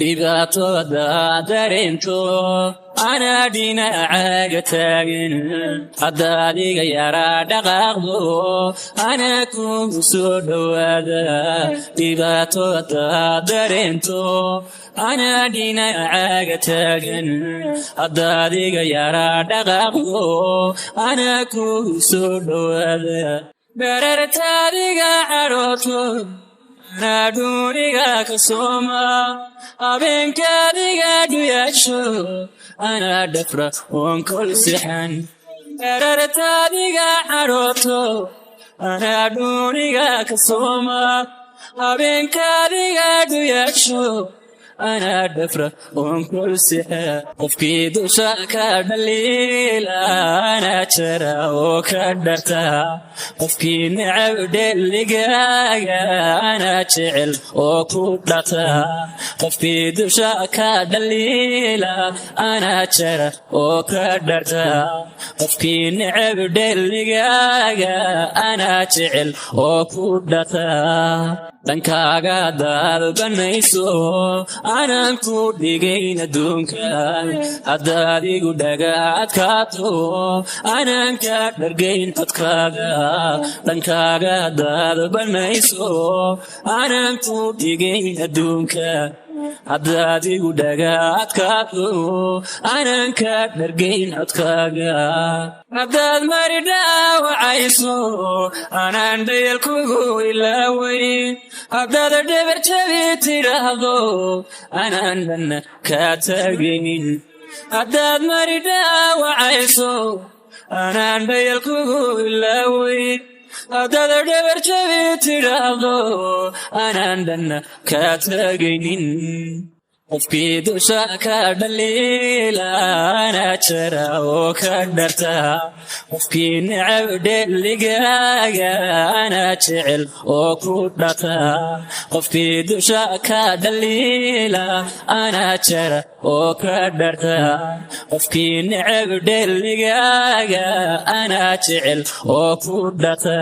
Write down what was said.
dhibaatooda dareento ana dhinacaaga taagan haddaad adiga yaraa dhaqaaqdo ana kugu soo dhowaada dhibaatooda dareento ana dhinacaaga taagan haddaad adiga yaraa dhaqaaqdo ana kugu soo dhowaada barartaadiga cadhooto ana dhuuniga ka sooma habeenkaadiga dhuyaasho ana dhafra oon kol sixan barartaadiga cadhooto ana dhuuniga ka sooma habeenkaadiga dhuyaasho ana dhafra oon kol sixan qofkii dusha ka dhaliila ana jara oo ka dharta qofkii necab dheligaaga ana jecel oo ku dhata qofkii dusha ka dhaliila ana jara oo ka dharta qofkii necab dheligaaga ana jecel oo ku dhata dhankaaga dalbanayso aanan ku dhigayn adduunka haddaad igu dhaga adkaato aanan ka dhargayn codkaaga dhankaaga dalbanayso aanan ku dhigayn adduunka haddaad igu dhaga adkaato aanan ka dhargayn codkaaga haddaad mari dhaawacayso aanan dhayal kugu ilaawayn haddaad dhabar jabi tidhaahdo aanan dhanna kaa taagaynin haddaad mari dhaawacayso aanan dhayal kugu ilaawayn haddaad dhabar jabi tidhaahdo aanan dhanna kaa taagaynin qofkii dusha ka dhaliila ana jara oo ka dharta qofkii necab dheligaaga ana jecel oo ku dhata qofkii dusha ka dhaliila ana jara oo ka dharta qofkii necab dheligaaga ana jecel oo ku dhata